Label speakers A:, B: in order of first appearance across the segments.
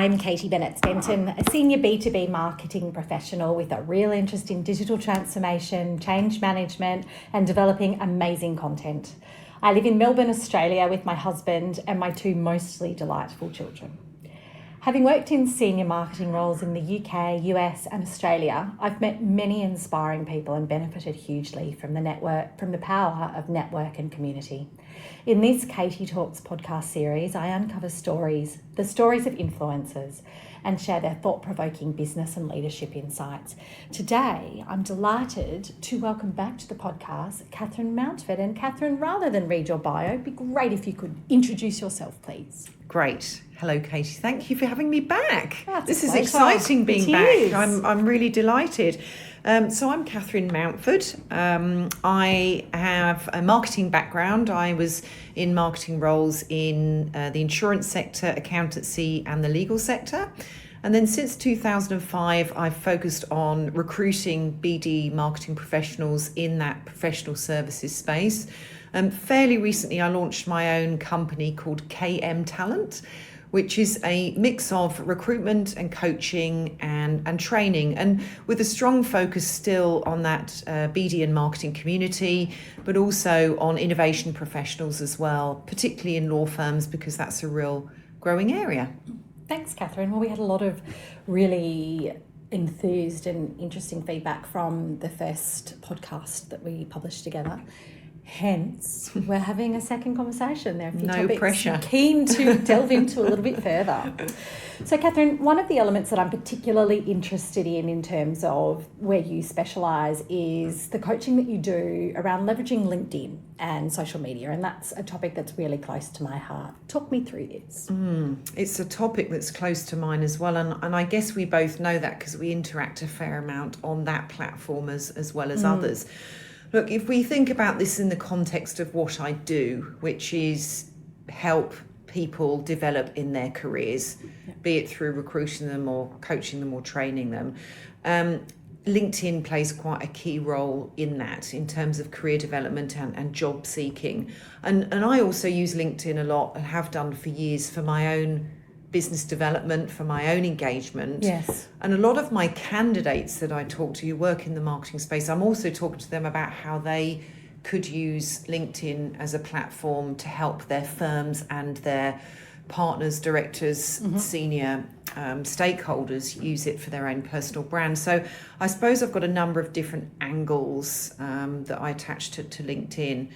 A: I'm Katie Bennett-Stenton, a senior B2B marketing professional with a real interest in digital transformation, change management, and developing amazing content. I live in Melbourne, Australia with my husband and my two mostly delightful children. Having worked in senior marketing roles in the UK, US and Australia, I've met many inspiring people and benefited hugely from the power of network and community. In this Katie Talks podcast series, I uncover the stories of influencers, and share their thought-provoking business and leadership insights. Today, I'm delighted to welcome back to the podcast Katherine Mountford. And Katherine, rather than read your bio, it'd be great if you could introduce yourself, please.
B: Great. Hello, Katie. Thank you for having me back. This is
A: pleasure.
B: exciting being back.
A: Is.
B: I'm really delighted. So I'm Katherine Mountford. I have a marketing background. I was in marketing roles in the insurance sector, accountancy and the legal sector. And then since 2005, I've focused on recruiting BD marketing professionals in that professional services space. Fairly recently, I launched my own company called KM Talent, which is a mix of recruitment and coaching and training, and with a strong focus still on that BD and marketing community, but also on innovation professionals as well, particularly in law firms, because that's a real growing area.
A: Thanks, Katherine. Well, we had a lot of really enthused and interesting feedback from the first podcast that we published together. Hence, we're having a second conversation. There are a few topics
B: pressure.
A: I'm keen to delve into a little bit further. So, Katherine, one of the elements that I'm particularly interested in terms of where you specialise is the coaching that you do around leveraging LinkedIn and social media, and that's a topic that's really close to my heart. Talk me through this.
B: It's a topic that's close to mine as well, and I guess we both know that because we interact a fair amount on that platform as well as others. Look, if we think about this in the context of what I do, which is help people develop in their careers, be it through recruiting them or coaching them or training them, LinkedIn plays quite a key role in that in terms of career development and job seeking. And I also use LinkedIn a lot and have done for years for my own business development, for my own engagement.
A: Yes.
B: And a lot of my candidates that I talk to who work in the marketing space, I'm also talking to them about how they could use LinkedIn as a platform to help their firms and their partners, directors, senior stakeholders use it for their own personal brand. So I suppose I've got a number of different angles that I attach to LinkedIn.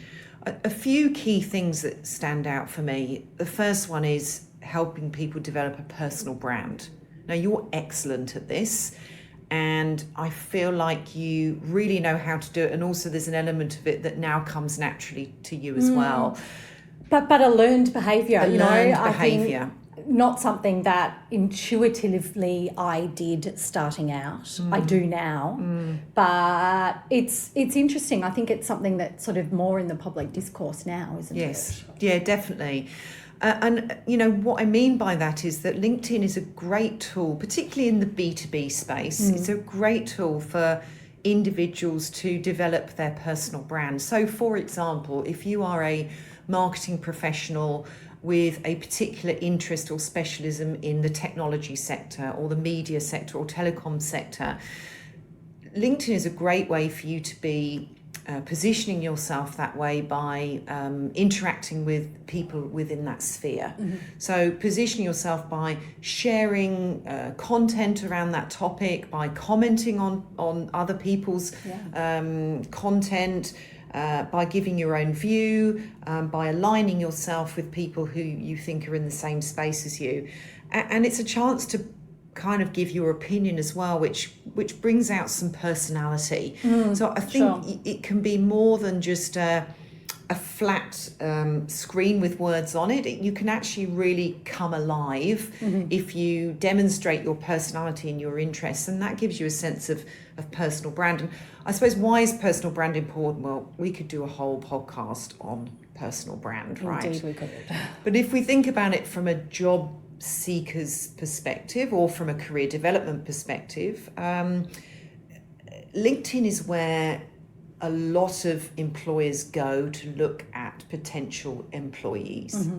B: A few key things that stand out for me. The first one is helping people develop a personal brand. Now, you're excellent at this, and I feel like you really know how to do it, and also there's an element of it that now comes naturally to you as well.
A: But a learned behaviour,
B: behaviour.
A: I think not something that intuitively I did starting out. I do now, but it's interesting. I think it's something that's sort of more in the public discourse now, isn't it?
B: Yes, yeah, definitely. And what I mean by that is that LinkedIn is a great tool, particularly in the B2B space. It's a great tool for individuals to develop their personal brand. So, for example, if you are a marketing professional with a particular interest or specialism in the technology sector or the media sector or telecom sector, LinkedIn is a great way for you to be positioning yourself that way by interacting with people within that sphere. So positioning yourself by sharing content around that topic, by commenting on other people's content, by giving your own view, by aligning yourself with people who you think are in the same space as you. And it's a chance to kind of give your opinion as well, which brings out some personality. So I think it can be more than just a flat screen with words on it. You can actually really come alive if you demonstrate your personality and your interests, and that gives you a sense of personal brand. And I suppose, why is personal brand important? Well, we could do a whole podcast on personal brand, right?
A: Indeed we could.
B: But if we think about it from a job seeker's perspective or from a career development perspective, LinkedIn is where a lot of employers go to look at potential employees,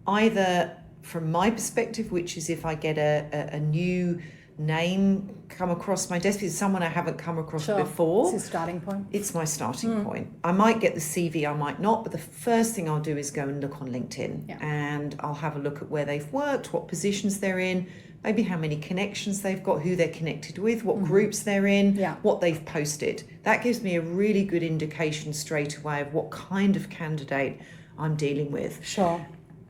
B: either from my perspective, which is if I get a new name come across my desk, it's someone I haven't come across before.
A: It's a starting point.
B: It's my starting point. I might get the CV, I might not, but the first thing I'll do is go and look on LinkedIn, and I'll have a look at where they've worked, what positions they're in, maybe how many connections they've got, who they're connected with, what groups they're in, what they've posted. That gives me a really good indication straight away of what kind of candidate I'm dealing with.
A: Sure.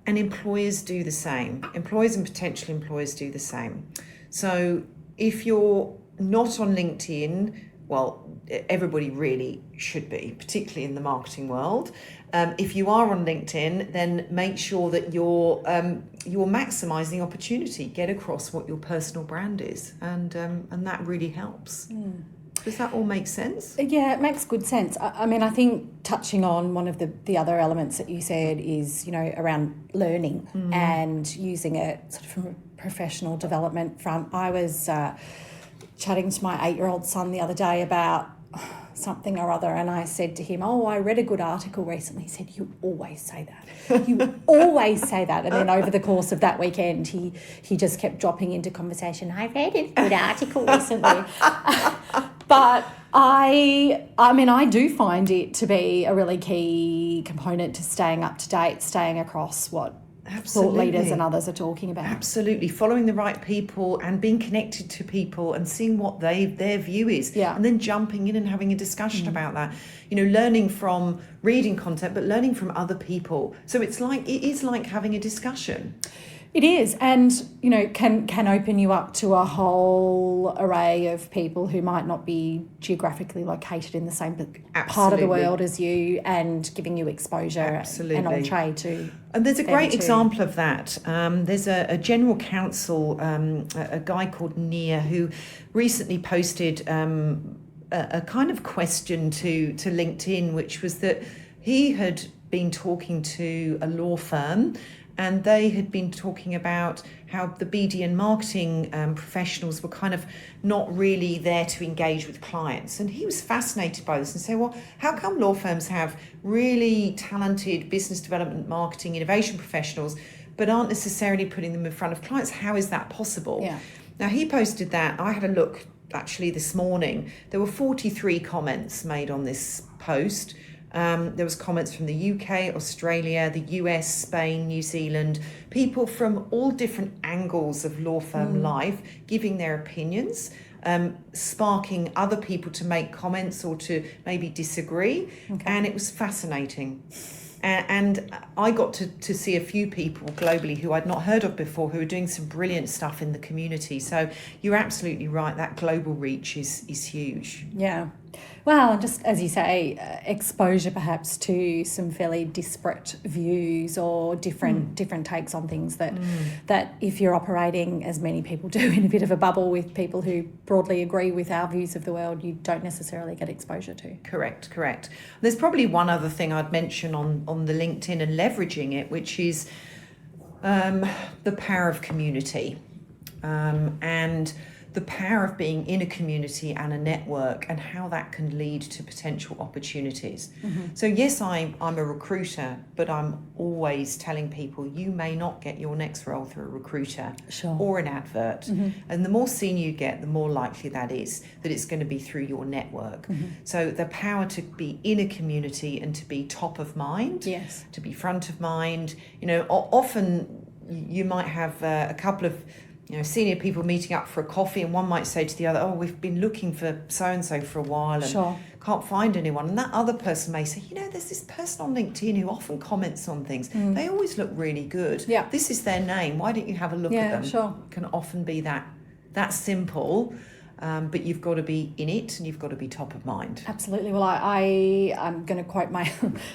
B: And employers do the same. Employers and potential employers do the same. So if you're not on LinkedIn, well, everybody really should be, particularly in the marketing world. If you are on LinkedIn, then make sure that you're maximising opportunity. Get across what your personal brand is, and that really helps. Does that all make sense?
A: Yeah, it makes good sense. I mean, I think touching on one of the other elements that you said is, around learning and using it sort of from a professional development front. I was chatting to my 8-year-old son the other day about something or other, and I said to him, I read a good article recently. He said, you always say that. You always say that. And then over the course of that weekend, he just kept dropping into conversation. I read a good article recently. But I do find it to be a really key component to staying up to date, staying across what thought leaders and others are talking about.
B: Absolutely. Following the right people and being connected to people and seeing what their view is.
A: Yeah.
B: And then jumping in and having a discussion about that. Learning from reading content, but learning from other people. So it is like having a discussion.
A: It is, and can open you up to a whole array of people who might not be geographically located in the same part of the world as you, and giving you exposure and entree to. And
B: there's a great example of that. There's a general counsel, a guy called Nia, who recently posted a kind of question to LinkedIn, which was that he had been talking to a law firm, and they had been talking about how the BD and marketing professionals were kind of not really there to engage with clients. And he was fascinated by this and said, well, how come law firms have really talented business development, marketing, innovation professionals, but aren't necessarily putting them in front of clients? How is that possible?
A: Yeah.
B: Now, he posted that. I had a look actually this morning. There were 43 comments made on this post. There was comments from the UK, Australia, the US, Spain, New Zealand, people from all different angles of law firm life giving their opinions, sparking other people to make comments or to maybe disagree. Okay. And it was fascinating. And I got to see a few people globally who I'd not heard of before, who are doing some brilliant stuff in the community. So you're absolutely right, that global reach is huge.
A: Yeah. Well, just as you say, exposure perhaps to some fairly disparate views or different takes on things that if you're operating, as many people do, in a bit of a bubble with people who broadly agree with our views of the world, you don't necessarily get exposure to.
B: Correct. There's probably one other thing I'd mention on the LinkedIn and leveraging it, which is the power of community and the power of being in a community and a network, and how that can lead to potential opportunities. So yes, I'm a recruiter, but I'm always telling people you may not get your next role through a recruiter or an advert. And the more senior you get, the more likely that is that it's going to be through your network. So the power to be in a community and to be top of mind, to be front of mind. Often you might have a couple of senior people meeting up for a coffee, and one might say to the other, we've been looking for so-and-so for a while and can't find anyone. And that other person may say, there's this person on LinkedIn who often comments on things. They always look really good. Yeah. This is their name. Why don't you have a look at them? It can often be that simple. But you've got to be in it and you've got to be top of mind.
A: Absolutely. Well, I'm going to quote my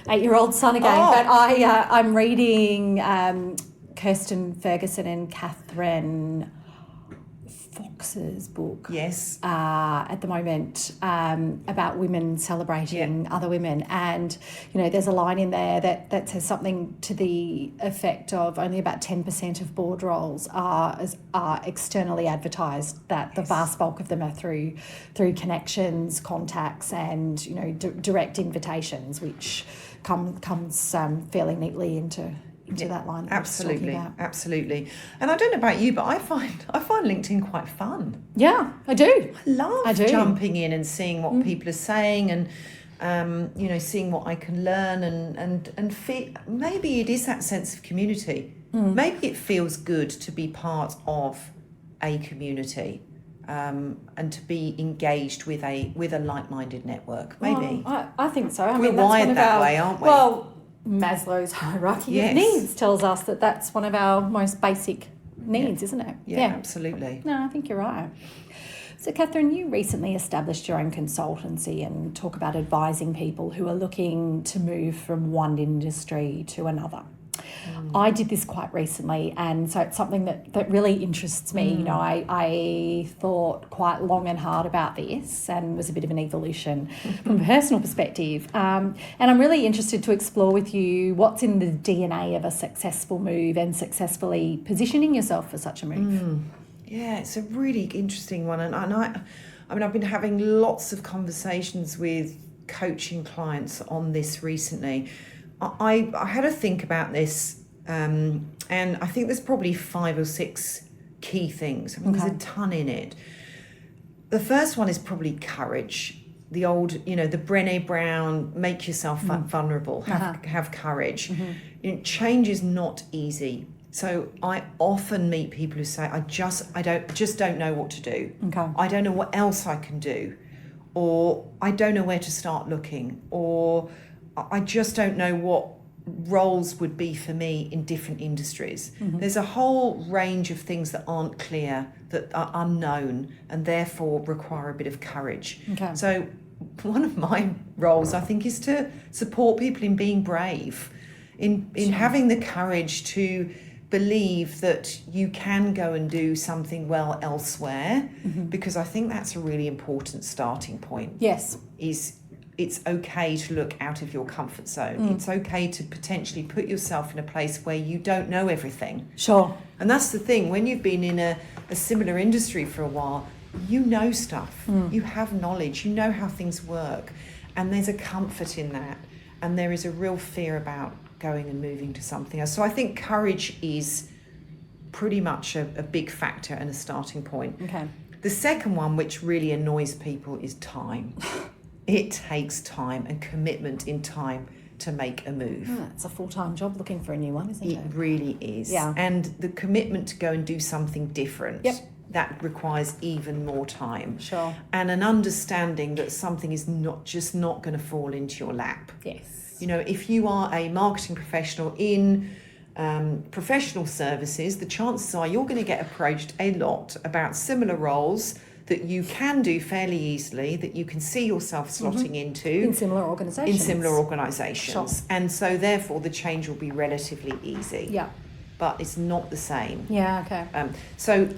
A: 8-year-old son again, but I'm reading Kirsten Ferguson and Catherine Fox's book.
B: Yes.
A: At the moment, about women celebrating other women. And, there's a line in there that says something to the effect of only about 10% of board roles are externally advertised, that the vast bulk of them are through connections, contacts and, direct invitations, which comes fairly neatly into into that line that
B: Absolutely,
A: we're just talking about.
B: absolutely. And I don't know about you, but I find LinkedIn quite fun.
A: Yeah, I do.
B: I do jumping in and seeing what people are saying, and seeing what I can learn, and feel, maybe it is that sense of community. Maybe it feels good to be part of a community, and to be engaged with a like-minded network. Maybe.
A: I think so. I
B: We're
A: mean, that's
B: wired
A: one of
B: that
A: our,
B: way, aren't we?
A: Well, Maslow's hierarchy
B: Yes.
A: of needs tells us that that's one of our most basic needs, isn't it?
B: Yeah, absolutely.
A: No, I think you're right. So, Katherine, you recently established your own consultancy and talk about advising people who are looking to move from one industry to another. I did this quite recently, and so it's something that really interests me. You know, I thought quite long and hard about this, and was a bit of an evolution from a personal perspective. And I'm really interested to explore with you what's in the DNA of a successful move and successfully positioning yourself for such a move.
B: Yeah, it's a really interesting one, and I've been having lots of conversations with coaching clients on this recently. I had to think about this, and I think there's probably 5 or 6 key things. I mean, there's a ton in it. The first one is probably courage. The old, the Brené Brown, make yourself vulnerable, have courage. Change is not easy. So I often meet people who say, I don't know what to do. I don't know what else I can do, or I don't know where to start looking, or I just don't know what roles would be for me in different industries. There's a whole range of things that aren't clear, that are unknown, and therefore require a bit of courage. So one of my roles, I think, is to support people in being brave, in having the courage to believe that you can go and do something well elsewhere, because I think that's a really important starting point.
A: Yes.
B: It's okay to look out of your comfort zone. It's okay to potentially put yourself in a place where you don't know everything.
A: Sure.
B: And that's the thing, when you've been in a similar industry for a while, you know stuff, you have knowledge, you know how things work, and there's a comfort in that, and there is a real fear about going and moving to something else. So I think courage is pretty much a big factor and a starting point. The second one, which really annoys people, is time. It takes time and commitment in time to make a move.
A: It's a full-time job looking for a new one, isn't it?
B: It really is.
A: Yeah.
B: And the commitment to go and do something different,
A: Yep.
B: that requires even more time.
A: Sure.
B: And an understanding that something is not going to fall into your lap.
A: Yes.
B: If you are a marketing professional in professional services, the chances are you're going to get approached a lot about similar roles that you can do fairly easily, that you can see yourself slotting into.
A: In similar organisations.
B: Sure. And so therefore the change will be relatively easy.
A: Yeah.
B: But it's not the same.
A: Yeah, okay.
B: So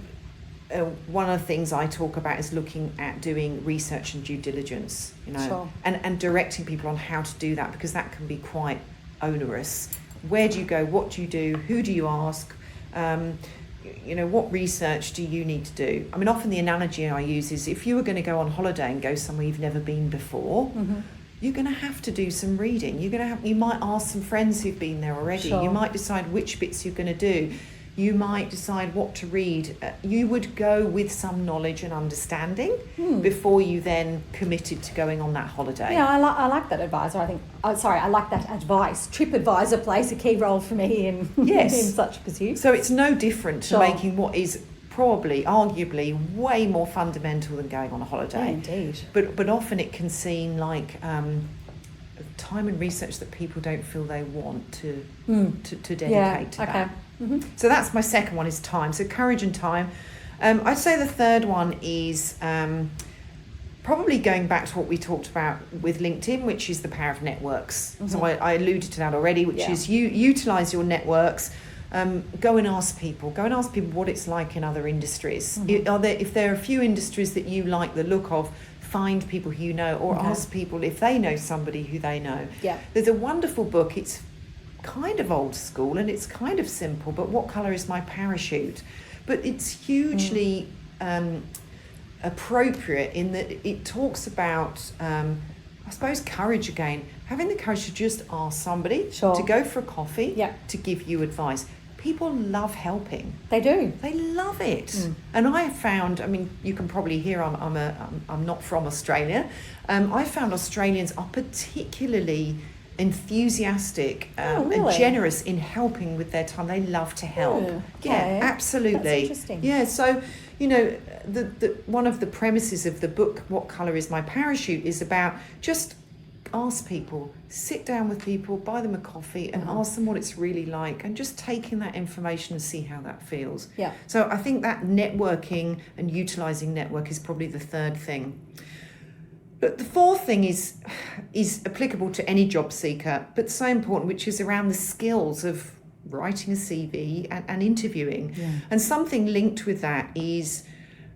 B: one of the things I talk about is looking at doing research and due diligence,
A: Sure.
B: and directing people on how to do that, because that can be quite onerous. Where do you go? What do you do? Who do you ask? What research do you need to do? I mean, often the analogy I use is, if you were going to go on holiday and go somewhere you've never been before, you're going to have to do some reading. You might ask some friends who've been there already.
A: Sure.
B: You might decide which bits you're going to do. You might decide what to read. You would go with some knowledge and understanding before you then committed to going on that holiday.
A: Yeah, I like that advisor. I like that advice. TripAdvisor plays a key role for me in in such pursuits.
B: So it's no different to making what is probably, arguably, way more fundamental than going on a holiday.
A: Yeah, indeed.
B: But often it can seem like time and research that people don't feel they want to dedicate to that. So that's my second one, is time. So courage and time. I'd say the third one is probably going back to what we talked about with LinkedIn, which is the power of networks. So I alluded to that already, which is you utilise your networks. Go and ask people what it's like in other industries. If there are a few industries that you like the look of, find people who you know, or ask people if they know somebody who they know.
A: Yeah.
B: There's a wonderful book. It's kind of old school and it's kind of simple, but What Colour is My Parachute? But it's hugely appropriate in that it talks about I suppose courage again, having the courage to just ask somebody
A: Sure.
B: to go for a coffee,
A: Yeah.
B: to give you advice. People love helping.
A: They do.
B: They love it. And I have found, I mean, you can probably hear I'm not from Australia. I found Australians are particularly enthusiastic and
A: really?
B: generous in helping with their time. They love to help.
A: Oh,
B: Yeah,
A: okay.
B: absolutely.
A: That's interesting.
B: Yeah, so, you know, the one of the premises of the book, What Colour is My Parachute, is about just ask people, sit down with people, buy them a coffee and ask them what it's really like, and just taking that information and see how that feels.
A: Yeah.
B: So I think that networking and utilising network is probably the third thing. But the fourth thing is applicable to any job seeker, but so important, which is around the skills of writing a CV and interviewing.
A: Yeah.
B: And something linked with that is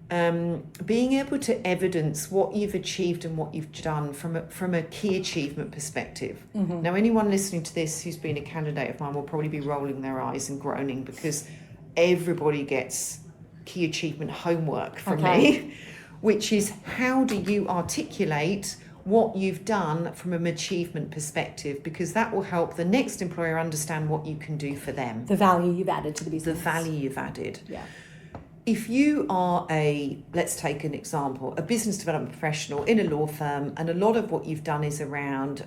B: being able to evidence what you've achieved and what you've done from a key achievement perspective. Now, anyone listening to this who's been a candidate of mine will probably be rolling their eyes and groaning, because everybody gets key achievement homework from me, which is how do you articulate what you've done from an achievement perspective, because that will help the next employer understand what you can do for them.
A: The value you've added to the business.
B: The value you've added.
A: Yeah.
B: If you are let's take an example, a business development professional in a law firm, and a lot of what you've done is around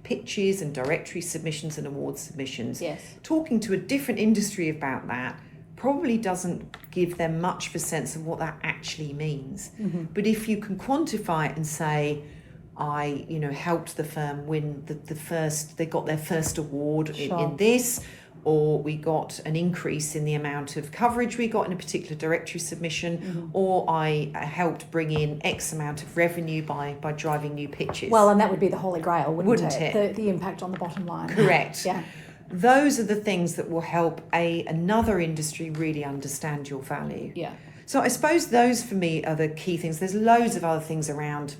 B: pitches and directory submissions and award submissions.
A: Yes.
B: Talking to a different industry about that probably doesn't give them much of a sense of what that actually means. But if you can quantify it and say, I helped the firm win they got their first award in this, or we got an increase in the amount of coverage we got in a particular directory submission, or I helped bring in X amount of revenue by driving new pitches.
A: Well, and that would be the Holy Grail, wouldn't
B: it?
A: The impact on the bottom line.
B: Correct.
A: Yeah.
B: Those are the things that will help another industry really understand your value.
A: Yeah.
B: So I suppose those for me are the key things. There's loads of other things around,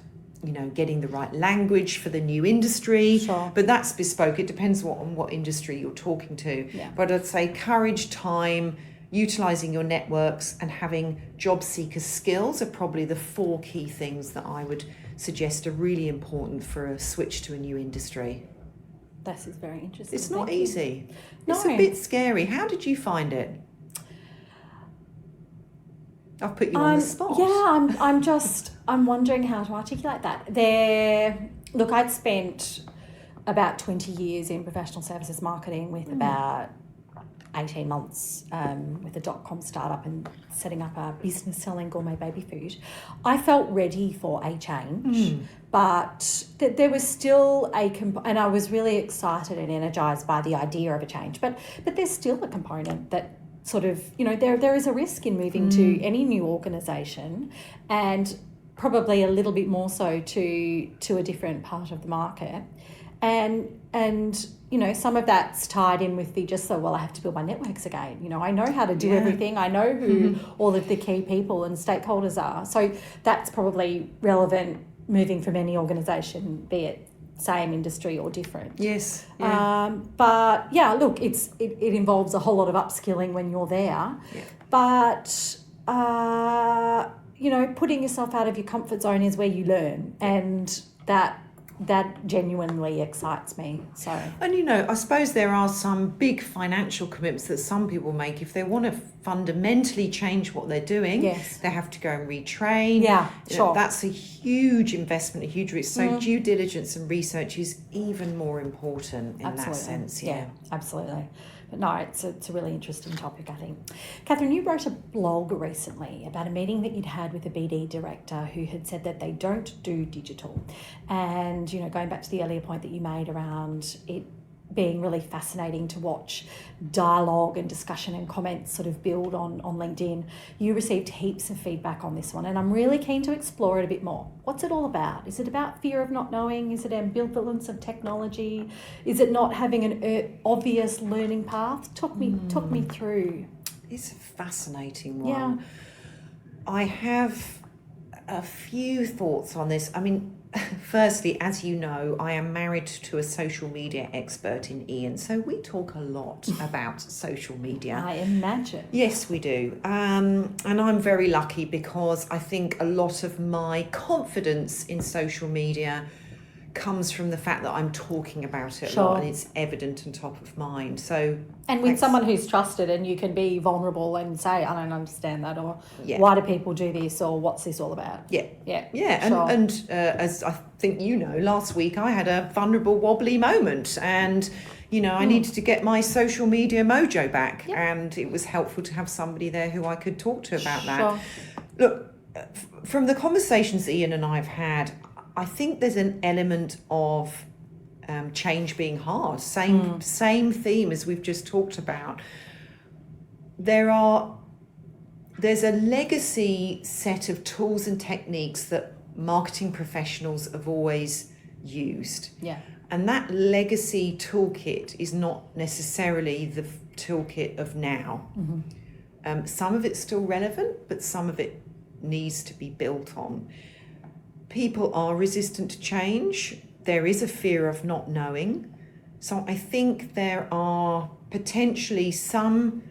B: getting the right language for the new industry.
A: Sure.
B: But that's bespoke. It depends on what industry you're talking to.
A: Yeah.
B: But I'd say courage, time, utilising your networks, and having job seeker skills are probably the four key things that I would suggest are really important for a switch to a new industry.
A: This is very interesting.
B: It's not easy.
A: No.
B: It's a bit scary. How did you find it? I've put you on the spot.
A: Yeah, I'm wondering how to articulate that. Look, I'd spent about 20 years in professional services marketing, with about 18 months with a .com startup and setting up a business selling gourmet baby food. I felt ready for a change, but there was still and I was really excited and energized by the idea of a change, but there's still a component that sort of, there is a risk in moving to any new organisation, and probably a little bit more so to a different part of the market. And some of that's tied in with I have to build my networks again. I know how to do everything. I know who all of the key people and stakeholders are. So that's probably relevant moving from any organisation, be it same industry or different.
B: Yes. Yeah.
A: But yeah, look, it involves a whole lot of upskilling when you're there.
B: Yeah.
A: But putting yourself out of your comfort zone is where you learn, and that genuinely excites me. So,
B: and I suppose there are some big financial commitments that some people make if they want to fundamentally change what they're doing.
A: Yes.
B: They have to go and retrain.
A: Yeah, sure.
B: That's a huge investment, a huge risk. So due diligence and research is even more important in that sense. Yeah,
A: absolutely. But no, it's a really interesting topic, I think. Katherine, you wrote a blog recently about a meeting that you'd had with a BD director who had said that they don't do digital. And, going back to the earlier point that you made around it being really fascinating to watch dialogue and discussion and comments sort of build on LinkedIn, you received heaps of feedback on this one, and I'm really keen to explore it a bit more. What's it all about? Is it about fear of not knowing? Is it ambivalence of technology? Is it not having an obvious learning path? Talk me through.
B: It's a fascinating one.
A: Yeah.
B: I have a few thoughts on this. I mean, firstly, as you know, I am married to a social media expert in Ian, so we talk a lot about social media.
A: I imagine.
B: Yes, we do. And I'm very lucky, because I think a lot of my confidence in social media comes from the fact that I'm talking about it a
A: Sure.
B: lot and it's evident and top of mind. So,
A: And with someone who's trusted, and you can be vulnerable and say, I don't understand that, or
B: Yeah.
A: why do people do this, or what's this all about?
B: Yeah.
A: Yeah. Sure.
B: And as I think you know, last week I had a vulnerable, wobbly moment, and I needed to get my social media mojo back, and it was helpful to have somebody there who I could talk to about that. Look, from the conversations that Ian and I have had, I think there's an element of change being hard. Same theme as we've just talked about. There's a legacy set of tools and techniques that marketing professionals have always used.
A: Yeah.
B: And that legacy toolkit is not necessarily the toolkit of now.
A: Mm-hmm.
B: Some of it's still relevant, but some of it needs to be built on. People are resistant to change. There is a fear of not knowing. So I think there are potentially some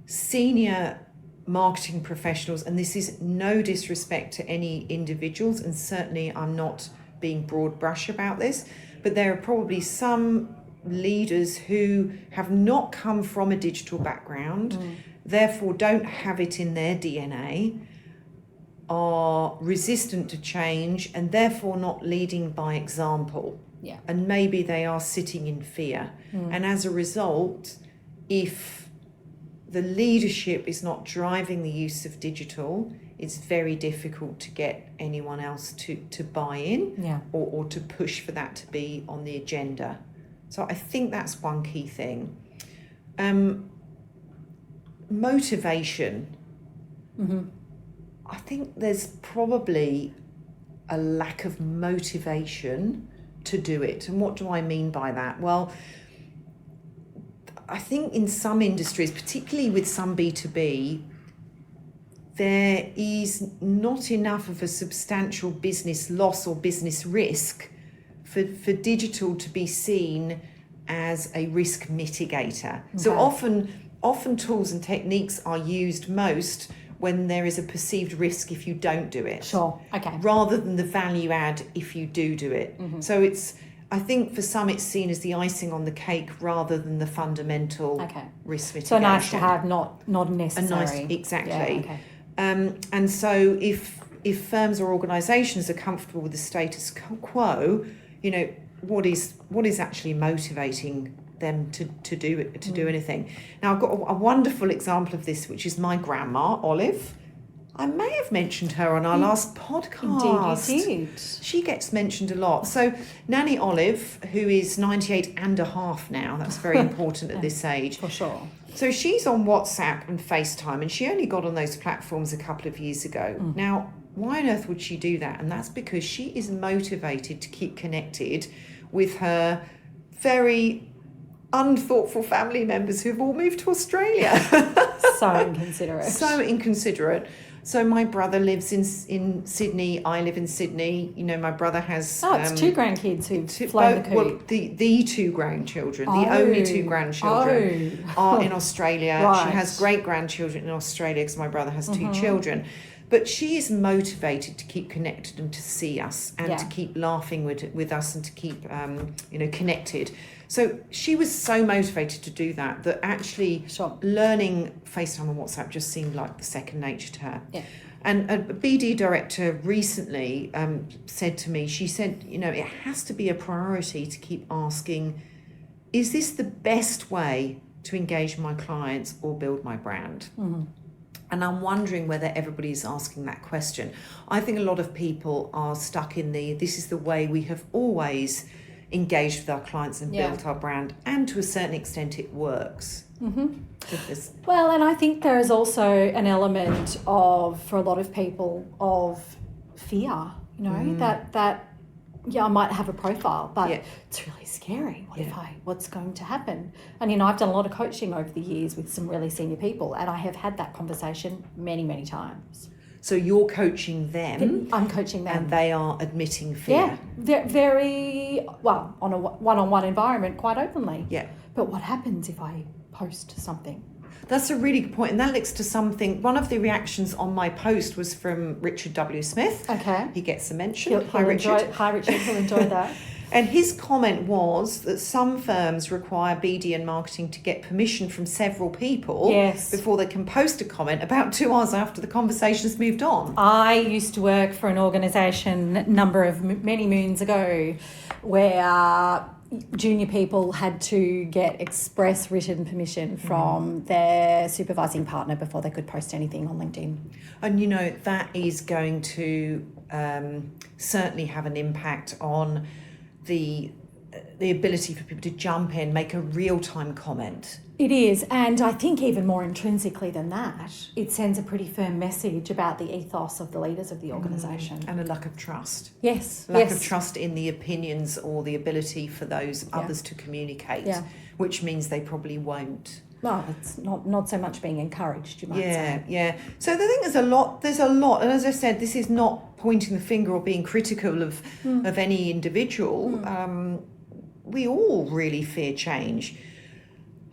B: senior marketing professionals, and this is no disrespect to any individuals, and certainly I'm not being broad brush about this, but there are probably some leaders who have not come from a digital background, therefore don't have it in their DNA, are resistant to change, and therefore not leading by example.
A: Yeah.
B: And maybe they are sitting in fear. And as a result, if the leadership is not driving the use of digital, it's very difficult to get anyone else to buy in or to push for that to be on the agenda. So I think that's one key thing. Motivation.
A: Mm-hmm.
B: I think there's probably a lack of motivation to do it. And what do I mean by that? Well, I think in some industries, particularly with some B2B, there is not enough of a substantial business loss or business risk for digital to be seen as a risk mitigator. Okay. So often tools and techniques are used most when there is a perceived risk if you don't do it.
A: Sure, okay.
B: Rather than the value add if you do it. Mm-hmm. So I think for some it's seen as the icing on the cake rather than the fundamental risk mitigation.
A: So nice to have, not necessary.
B: Exactly.
A: Yeah, okay.
B: And so if firms or organisations are comfortable with the status quo, what is actually motivating them to do anything. Now I've got a wonderful example of this, which is my grandma Olive. I may have mentioned her on our last podcast.
A: Indeed you did.
B: She gets mentioned a lot. So Nanny Olive, who is 98 and a half now, that's very important at this age.
A: For sure.
B: So she's on WhatsApp and FaceTime, and she only got on those platforms a couple of years ago. Now, why on earth would she do that? And that's because she is motivated to keep connected with her very unthoughtful family members who've all moved to Australia.
A: So inconsiderate.
B: So inconsiderate. So my brother lives in Sydney. I live in Sydney. My brother has...
A: it's two grandkids who've flown the coop.
B: Well, the two grandchildren, the only two grandchildren are in Australia.
A: Right.
B: She has great-grandchildren in Australia because my brother has two children. But she is motivated to keep connected and to see us and to keep laughing with us and to keep, connected. So she was so motivated to do that actually learning FaceTime and WhatsApp just seemed like the second nature to her.
A: Yeah.
B: And a BD director recently said to me, she said, it has to be a priority to keep asking, is this the best way to engage my clients or build my brand? Mm-hmm. And I'm wondering whether everybody's asking that question. I think a lot of people are stuck in this is the way we have always engaged with our clients and built our brand, and to a certain extent it works. Mm-hmm.
A: Well, and I think there is also an element of, for a lot of people, of fear, that I might have a profile, but it's really scary. What's going to happen? And, I've done a lot of coaching over the years with some really senior people, and I have had that conversation many, many times.
B: So you're coaching them.
A: I'm coaching them.
B: And they are admitting fear.
A: Yeah, very, well, on a one-on-one environment, quite openly.
B: Yeah.
A: But what happens if I post something?
B: That's a really good point, and that links to something. One of the reactions on my post was from Richard W. Smith.
A: Okay.
B: He gets a mention.
A: Hi, Richard. He'll enjoy that.
B: And his comment was that some firms require BD and marketing to get permission from several people before they can post a comment about 2 hours after the conversation has moved on.
A: I used to work for an organisation many moons ago where junior people had to get express written permission from their supervising partner before they could post anything on LinkedIn.
B: And that is going to certainly have an impact on the ability for people to jump in, make a real-time comment.
A: It is, and I think even more intrinsically than that, it sends a pretty firm message about the ethos of the leaders of the organisation.
B: And a lack of trust.
A: Yes.
B: Lack of trust in the opinions or the ability for those others to communicate, which means they probably won't.
A: Well, it's not so much being encouraged, you might say.
B: Yeah. So I think there's a lot, and as I said, this is not pointing the finger or being critical of any individual. We all really fear change.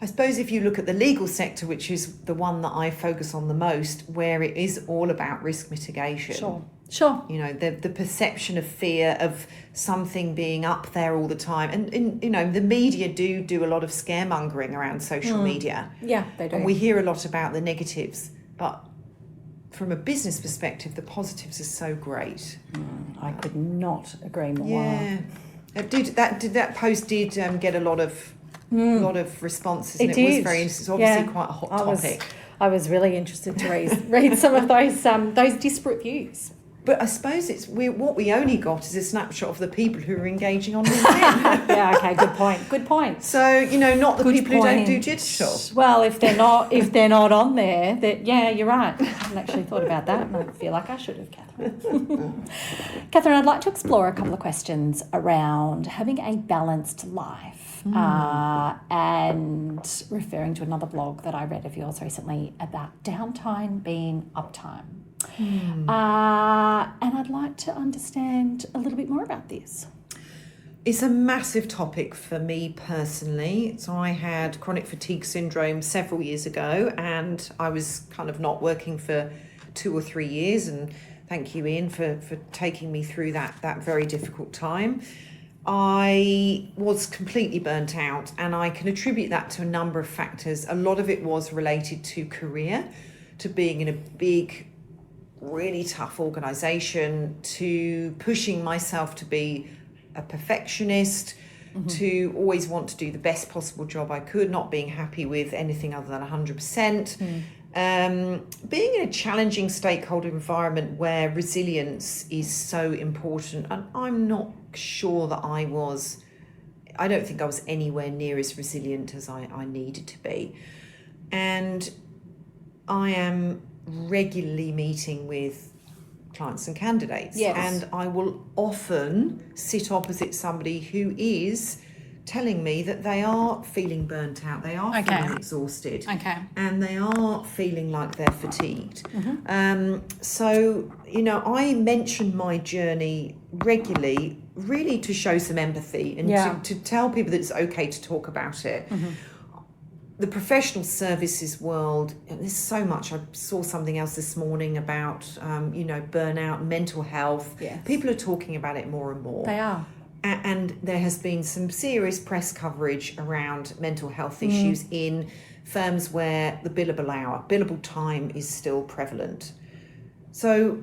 B: I suppose if you look at the legal sector, which is the one that I focus on the most, where it is all about risk mitigation.
A: Sure.
B: The perception of fear of something being up there all the time. And the media do a lot of scaremongering around social media.
A: Yeah, they do.
B: And we hear a lot about the negatives, but from a business perspective, the positives are so great.
A: I could not agree more.
B: Yeah. That post did get a lot of responses, and it was very interesting. It's obviously quite a hot topic.
A: I was really interested to read some of those disparate views.
B: But I suppose what we only got is a snapshot of the people who are engaging on LinkedIn.
A: Yeah, okay, good point.
B: So, not the people who don't do digital.
A: Well, if they're not on there, you're right. I haven't actually thought about that, and I feel like I should have, Catherine. Catherine, I'd like to explore a couple of questions around having a balanced life, and referring to another blog that I read of yours recently about downtime being uptime. And I'd like to understand a little bit more about this.
B: It's a massive topic for me personally. So I had chronic fatigue syndrome several years ago, and I was kind of not working for 2 or 3 years, and thank you, Ian, for taking me through that very difficult time. I was completely burnt out, and I can attribute that to a number of factors. A lot of it was related to career, to being in a big, really tough organisation, to pushing myself to be a perfectionist, to always want to do the best possible job I could, not being happy with anything other than 100%. Being in a challenging stakeholder environment where resilience is so important, and I'm not sure that I don't think I was anywhere near as resilient as I needed to be. And I am regularly meeting with clients and candidates, and I will often sit opposite somebody who is telling me that they are feeling burnt out, they are feeling exhausted, and they are feeling like they're fatigued. So, I mention my journey regularly, really to show some empathy and to tell people that it's okay to talk about it. The professional services world, there's so much. I saw something else this morning about, burnout, mental health.
A: Yes.
B: People are talking about it more and more.
A: They are.
B: And there has been some serious press coverage around mental health issues in firms where the billable time is still prevalent. So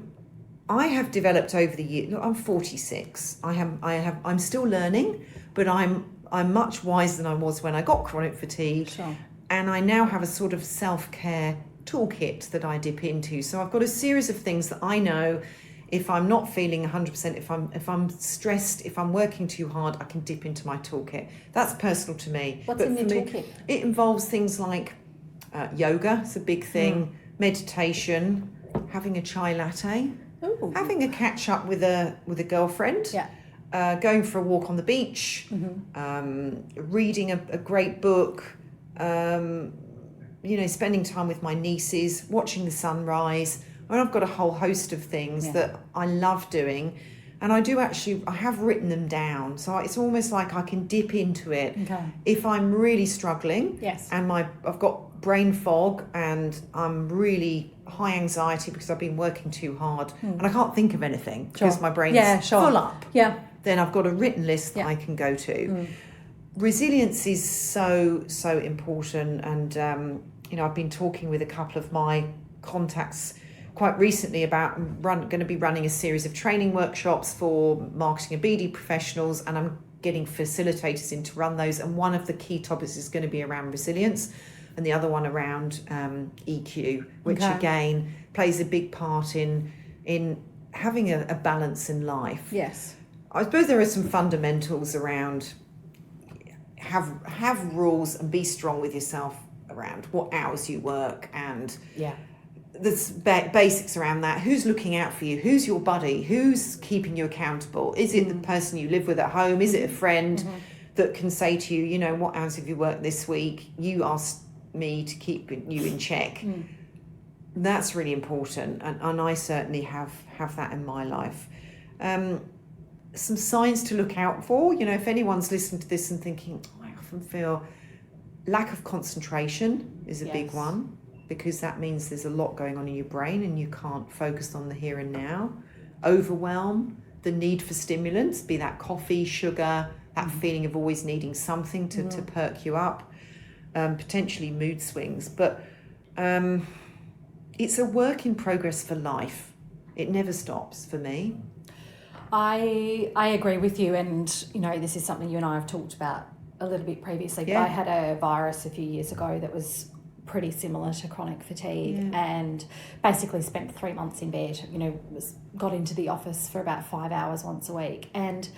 B: I have developed over the years. Look, I'm 46. I'm still learning, but I'm much wiser than I was when I got chronic fatigue.
A: Sure.
B: And I now have a sort of self-care toolkit that I dip into. So I've got a series of things that I know. If I'm not feeling 100%, if I'm stressed, if I'm working too hard, I can dip into my toolkit. That's personal to me.
A: What's in your toolkit?
B: It involves things like yoga. It's a big thing. Meditation, having a chai latte, having a catch up with a girlfriend. Going for a walk on the beach, reading a great book, spending time with my nieces, watching the sunrise. I've got a whole host of things that I love doing, and I have written them down. So it's almost like I can dip into it if I'm really struggling.
A: Yes.
B: And I've got brain fog and I'm really high anxiety because I've been working too hard and I can't think of anything because my brain's full up.
A: Yeah.
B: then I've got a written list that I can go to. Resilience is so important, and I've been talking with a couple of my contacts quite recently about going to be running a series of training workshops for marketing and BD professionals, and I'm getting facilitators in to run those, and one of the key topics is going to be around resilience and the other one around EQ, which again plays a big part in having a balance in life.
A: Yes.
B: I suppose there are some fundamentals around have rules and be strong with yourself around what hours you work, and there's basics around that. Who's looking out for you? Who's your buddy? Who's keeping you accountable? Is it the person you live with at home? Is it a friend that can say to you, what hours have you worked this week? You asked me to keep you in check. That's really important, and I certainly have that in my life. Some signs to look out for, if anyone's listening to this and thinking, I often feel lack of concentration is a big one, because that means there's a lot going on in your brain and you can't focus on the here and now. Overwhelm, the need for stimulants, be that coffee, sugar, that feeling of always needing something to perk you up, potentially mood swings. But it's a work in progress for life. It never stops for me.
A: I agree with you, and this is something you and I have talked about a little bit previously. But I had a virus a few years ago that was pretty similar to chronic fatigue, and basically spent 3 months in bed. Got into the office for about 5 hours once a week, and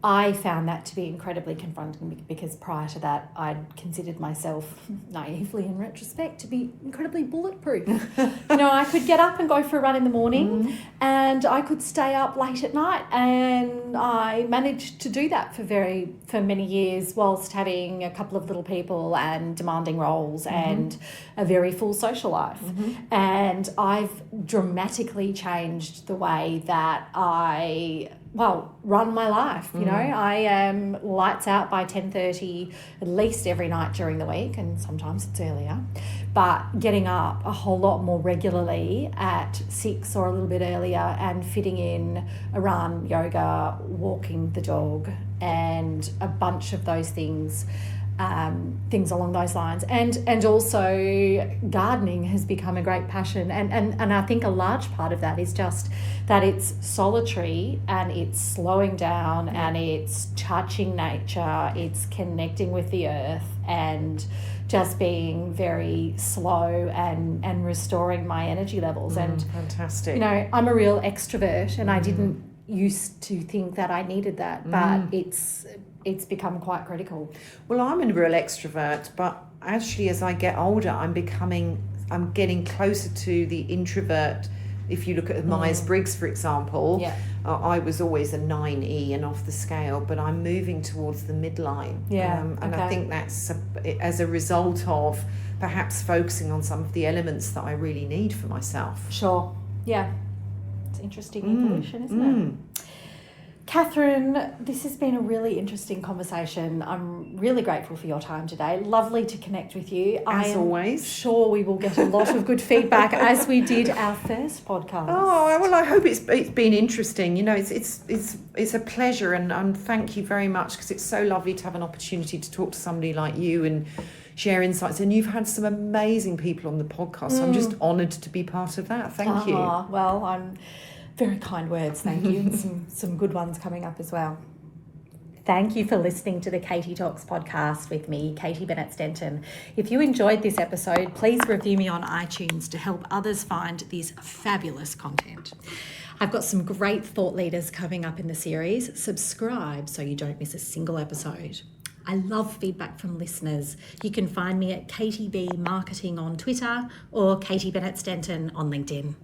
A: I found that to be incredibly confronting, because prior to that I'd considered myself, naively in retrospect, to be incredibly bulletproof. I could get up and go for a run in the morning, and I could stay up late at night, and I managed to do that for many years, whilst having a couple of little people and demanding roles and a very full social life. And I've dramatically changed the way that I run my life. I am lights out by 10:30 at least every night during the week, and sometimes it's earlier, but getting up a whole lot more regularly at 6 or a little bit earlier, and fitting in a run, yoga, walking the dog, and a bunch of those things along those lines, and also gardening has become a great passion, and I think a large part of that is just that it's solitary, and it's slowing down, and it's touching nature, it's connecting with the earth, and just being very slow and restoring my energy levels. And
B: fantastic.
A: I'm a real extrovert, and I didn't used to think that I needed that, but it's become quite critical.
B: Well, I'm a real extrovert, but actually as I get older, I'm getting closer to the introvert. If you look at Myers-Briggs, for example, I was always a 9E and off the scale, but I'm moving towards the midline. I think that's as a result of perhaps focusing on some of the elements that I really need for myself.
A: Sure. Yeah. It's interesting evolution, isn't it? Catherine, this has been a really interesting conversation. I'm really grateful for your time today. Lovely to connect with you.
B: As always.
A: Sure we will get a lot of good feedback, as we did our first podcast.
B: Oh, well, I hope it's been interesting. It's a pleasure, and thank you very much, because it's so lovely to have an opportunity to talk to somebody like you and share insights. And you've had some amazing people on the podcast. So I'm just honoured to be part of that. Thank you.
A: Well, I'm very kind words, thank you, and some good ones coming up as well. Thank you for listening to the Katie Talks podcast with me, Katie Bennett-Stenton. If you enjoyed this episode, please review me on iTunes to help others find this fabulous content. I've got some great thought leaders coming up in the series. Subscribe so you don't miss a single episode. I love feedback from listeners. You can find me at Katie B Marketing on Twitter or Katie Bennett-Stenton on LinkedIn.